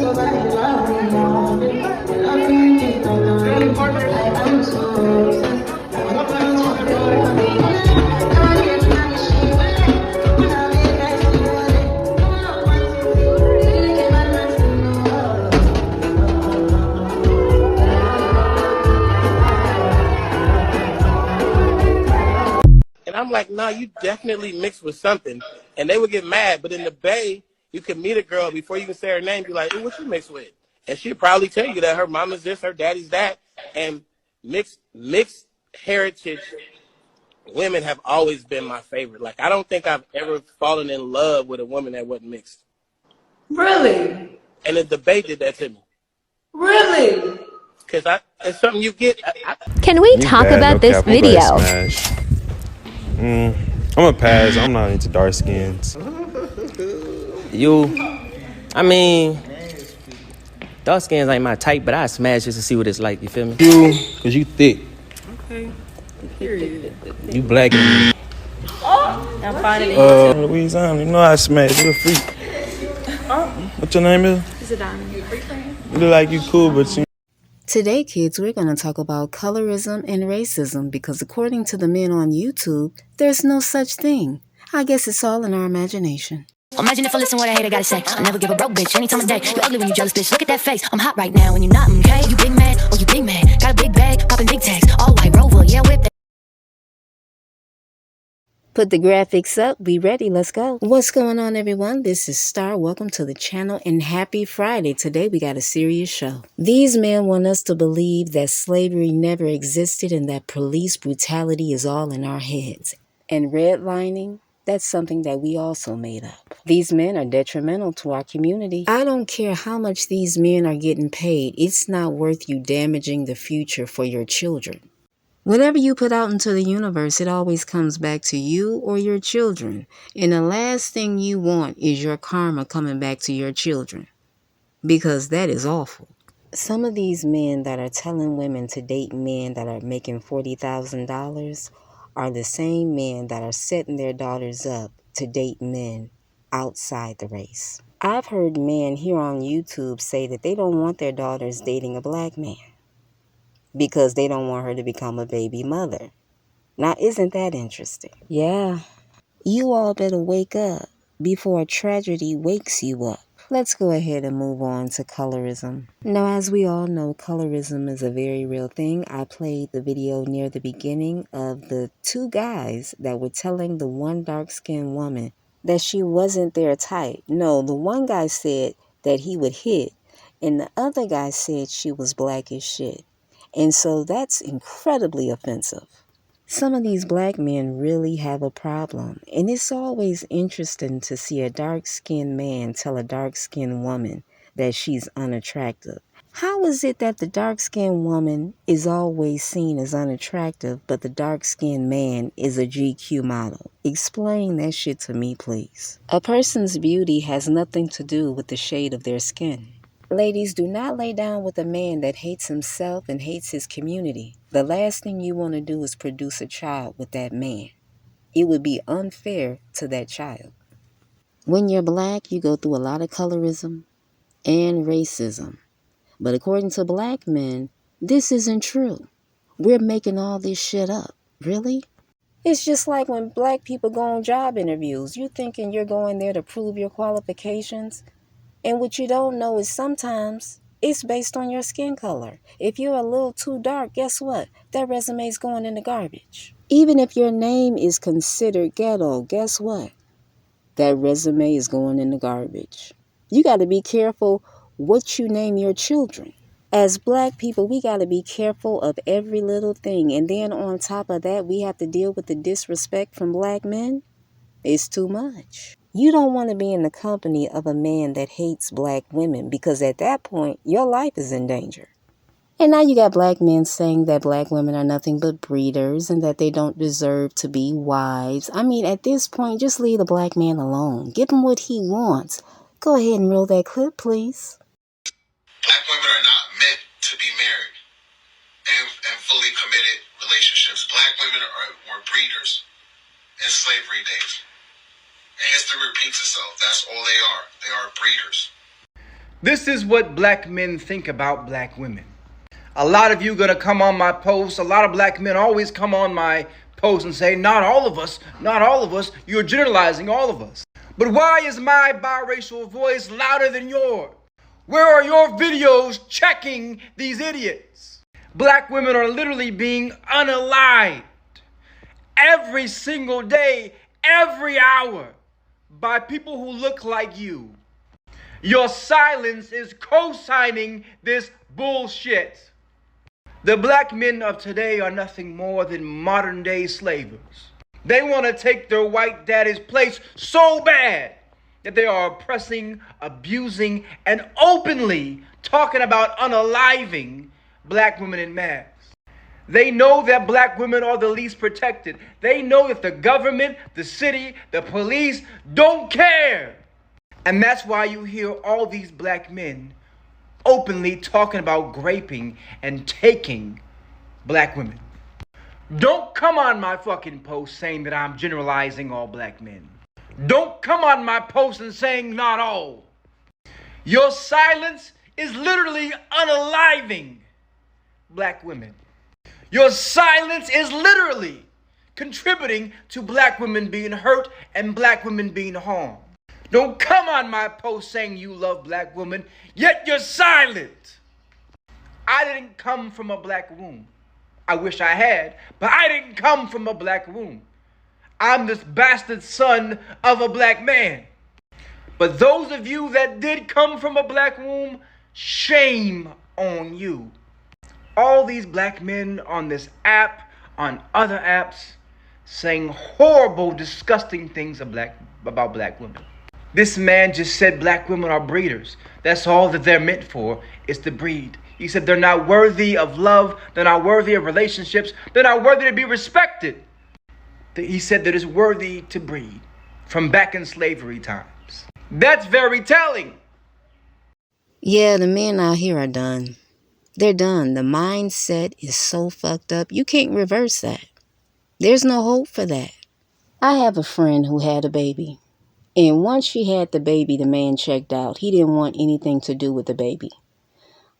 And I'm like, nah, you definitely mixed with something. And they would get mad. But in the Bay, you could meet a girl before you can say her name, be like, hey, what you mixed with? And she'd probably tell you that her mama's this, her daddy's that. And mixed heritage women have always been my favorite. Like, I don't think I've ever fallen in love with a woman that wasn't mixed. Really? And the debate did that to me. Really? Because it's something you get. Can we talk about this video? Smash. I'm a pass. I'm not into dark skins. I mean, dark skins ain't my type, but I smash just to see what it's like, you feel me? Cause you thick. Okay. Period. You black and I'm finding it. Louisiana, you know I smash. You a freak. What your name is? It's a diamond. You look like you cool, but you. Today, kids, we're going to talk about colorism and racism because according to the men on YouTube, there's no such thing. I guess it's all in our imagination. Imagine if I listen what a hater gotta say. I never give a broke bitch any time of day. You ugly when you jealous, bitch. Look at that face. I'm hot right now when you're not, okay? You big man, oh you big man. Got a big bag, popping big tags. All white Rover, yeah, whip that. Put the graphics up. We ready. Let's go. What's going on, everyone? This is Star. Welcome to the channel and happy Friday. Today, we got a serious show. These men want us to believe that slavery never existed and that police brutality is all in our heads. And redlining, that's something that we also made up. These men are detrimental to our community. I don't care how much these men are getting paid. It's not worth you damaging the future for your children. Whatever you put out into the universe, it always comes back to you or your children. And the last thing you want is your karma coming back to your children. Because that is awful. Some of these men that are telling women to date men that are making $40,000 are the same men that are setting their daughters up to date men outside the race. I've heard men here on YouTube say that they don't want their daughters dating a black man because they don't want her to become a baby mother. Now, isn't that interesting? Yeah. You all better wake up before a tragedy wakes you up. Let's go ahead and move on to colorism. Now, as we all know, colorism is a very real thing. I played the video near the beginning of the two guys that were telling the one dark-skinned woman that she wasn't their type. No, the one guy said that he would hit, and the other guy said she was black as shit. And so that's incredibly offensive. Some of these black men really have a problem. And it's always interesting to see a dark-skinned man tell a dark-skinned woman that she's unattractive. How is it that the dark-skinned woman is always seen as unattractive, but the dark-skinned man is a GQ model? Explain that shit to me, please. A person's beauty has nothing to do with the shade of their skin. Ladies, do not lay down with a man that hates himself and hates his community. The last thing you want to do is produce a child with that man. It would be unfair to that child. When you're black, you go through a lot of colorism and racism. But according to black men, this isn't true. We're making all this shit up. Really? It's just like when black people go on job interviews. You're thinking you're going there to prove your qualifications. And what you don't know is sometimes it's based on your skin color. If you're a little too dark, guess what? That resume is going in the garbage. Even if your name is considered ghetto, guess what? That resume is going in the garbage. You got to be careful what you name your children. As black people, we got to be careful of every little thing. And then on top of that, we have to deal with the disrespect from black men. It's too much. You don't want to be in the company of a man that hates black women because at that point, your life is in danger. And now you got black men saying that black women are nothing but breeders and that they don't deserve to be wives. I mean, at this point, just leave the black man alone. Give him what he wants. Go ahead and roll that clip, please. Black women are not meant to be married and fully committed relationships. Black women were breeders in slavery days. And history repeats itself. That's all they are. They are breeders. This is what black men think about black women. A lot of you gonna come on my posts. A lot of black men always come on my posts and say, not all of us, you're generalizing all of us. But why is my biracial voice louder than yours? Where are your videos checking these idiots? Black women are literally being unalived every single day, every hour, by people who look like you. Your silence is co-signing this bullshit. The black men of today are nothing more than modern day slavers. They want to take their white daddy's place so bad that they are oppressing, abusing, and openly talking about unaliving black women in mass. They know that black women are the least protected. They know that the government, the city, the police don't care. And that's why you hear all these black men openly talking about raping and taking black women. Don't come on my fucking post saying that I'm generalizing all black men. Don't come on my post and saying not all. Your silence is literally unaliving black women. Your silence is literally contributing to black women being hurt and black women being harmed. Don't come on my post saying you love black women, yet you're silent. I didn't come from a black womb. I wish I had, but I didn't come from a black womb. I'm this bastard son of a black man. But those of you that did come from a black womb, shame on you. All these black men on this app, on other apps, saying horrible, disgusting things about black women. This man just said black women are breeders. That's all that they're meant for, is to breed. He said they're not worthy of love, they're not worthy of relationships, they're not worthy to be respected. He said that it's worthy to breed from back in slavery times. That's very telling. Yeah, the men out here are done. They're done. The mindset is so fucked up. You can't reverse that. There's no hope for that. I have a friend who had a baby. And once she had the baby, the man checked out. He didn't want anything to do with the baby.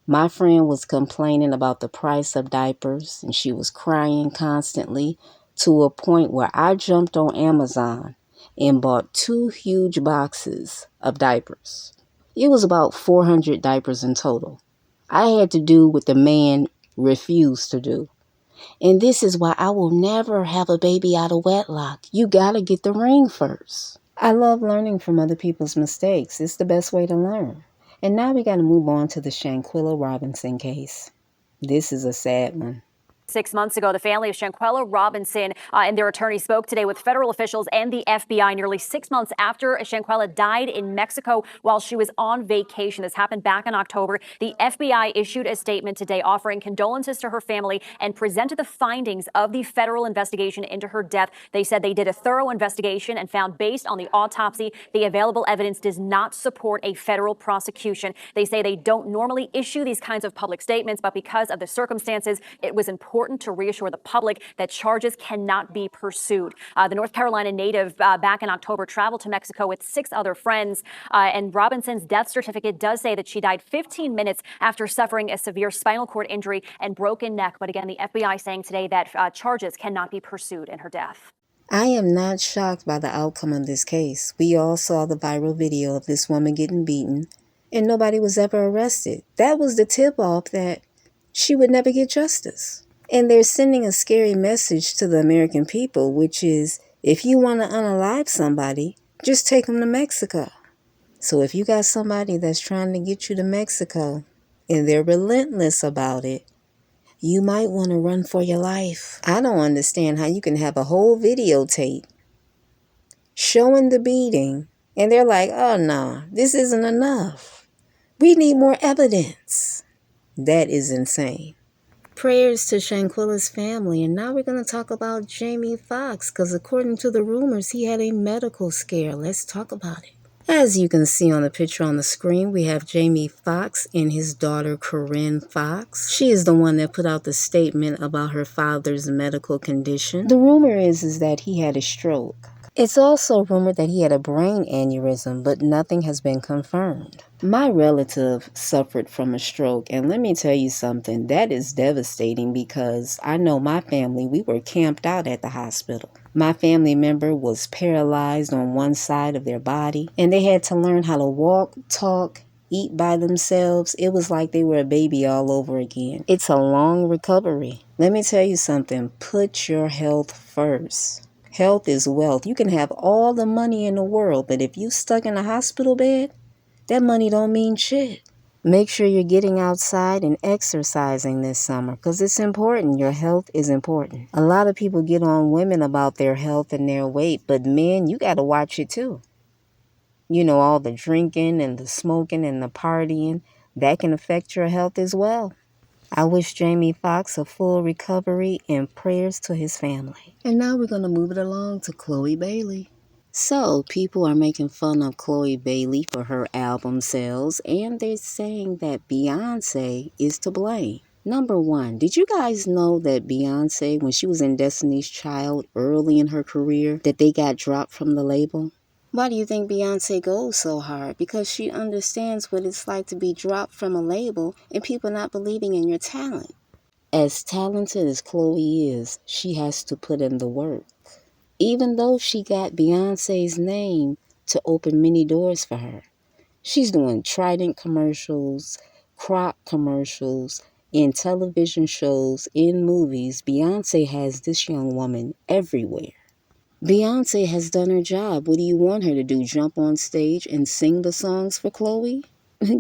My friend was complaining about the price of diapers, and she was crying constantly to a point where I jumped on Amazon and bought 2 huge boxes of diapers. It was about 400 diapers in total. I had to do what the man refused to do. And this is why I will never have a baby out of wedlock. You gotta get the ring first. I love learning from other people's mistakes. It's the best way to learn. And now we got to move on to the Shanquella Robinson case. This is a sad one. 6 months ago, the family of Shanquella Robinson and their attorney spoke today with federal officials and the FBI nearly 6 months after Shanquella died in Mexico while she was on vacation. This happened back in October. The FBI issued a statement today offering condolences to her family and presented the findings of the federal investigation into her death. They said they did a thorough investigation and found, based on the autopsy, the available evidence does not support a federal prosecution. They say they don't normally issue these kinds of public statements, but because of the circumstances, it was important to reassure the public that charges cannot be pursued. The North Carolina native back in October traveled to Mexico with 6 other friends, and Robinson's death certificate does say that she died 15 minutes after suffering a severe spinal cord injury and broken neck. But again, the FBI saying today that charges cannot be pursued in her death. I am not shocked by the outcome of this case. We all saw the viral video of this woman getting beaten, and nobody was ever arrested. That was the tip-off that she would never get justice. And they're sending a scary message to the American people, which is, if you want to unalive somebody, just take them to Mexico. So if you got somebody that's trying to get you to Mexico and they're relentless about it, you might want to run for your life. I don't understand how you can have a whole videotape showing the beating and they're like, oh no, this isn't enough. We need more evidence. That is insane. Prayers to Shanquella's family. And now we're going to talk about Jamie Foxx, because according to the rumors, he had a medical scare. Let's talk about it. As you can see on the picture on the screen, we have Jamie Foxx and his daughter, Corinne Foxx. She is the one that put out the statement about her father's medical condition. The rumor is that he had a stroke. It's also rumored that he had a brain aneurysm, but nothing has been confirmed. My relative suffered from a stroke, and let me tell you something, that is devastating because I know my family, we were camped out at the hospital. My family member was paralyzed on one side of their body, and they had to learn how to walk, talk, eat by themselves. It was like they were a baby all over again. It's a long recovery. Let me tell you something, put your health first. Health is wealth. You can have all the money in the world, but if you stuck in a hospital bed, that money don't mean shit. Make sure you're getting outside and exercising this summer because it's important. Your health is important. A lot of people get on women about their health and their weight, but men, you got to watch it too. You know, all the drinking and the smoking and the partying, that can affect your health as well. I wish Jamie Foxx a full recovery and prayers to his family. And now we're going to move it along to Chloe Bailey. So, people are making fun of Chloe Bailey for her album sales, and they're saying that Beyonce is to blame. Number one, did you guys know that Beyonce, when she was in Destiny's Child early in her career, that they got dropped from the label? Why do you think Beyonce goes so hard? Because she understands what it's like to be dropped from a label and people not believing in your talent. As talented as Chloe is, she has to put in the work. Even though she got Beyonce's name to open many doors for her. She's doing Trident commercials, Croc commercials, in television shows, in movies. Beyonce has this young woman everywhere. Beyonce has done her job. What do you want her to do? Jump on stage and sing the songs for Chloe?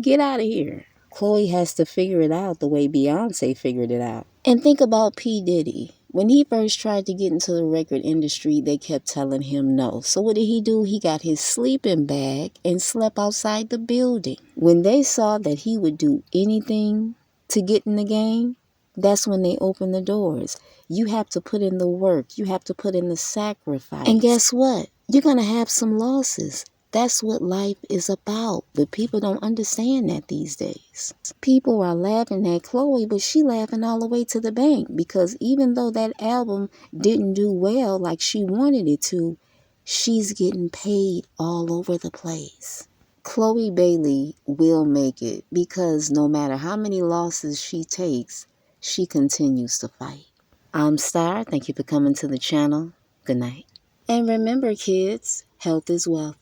Get out of here. Chloe has to figure it out the way Beyonce figured it out. And think about P. Diddy. When he first tried to get into the record industry, they kept telling him no. So what did he do? He got his sleeping bag and slept outside the building. When they saw that he would do anything to get in the game, that's when they opened the doors. You have to put in the work. You have to put in the sacrifice. And guess what? You're going to have some losses. That's what life is about. But people don't understand that these days. People are laughing at Chloe, but she laughing all the way to the bank. Because even though that album didn't do well like she wanted it to, she's getting paid all over the place. Chloe Bailey will make it because no matter how many losses she takes, she continues to fight. I'm Star. Thank you for coming to the channel. Good night. And remember, kids, health is wealth.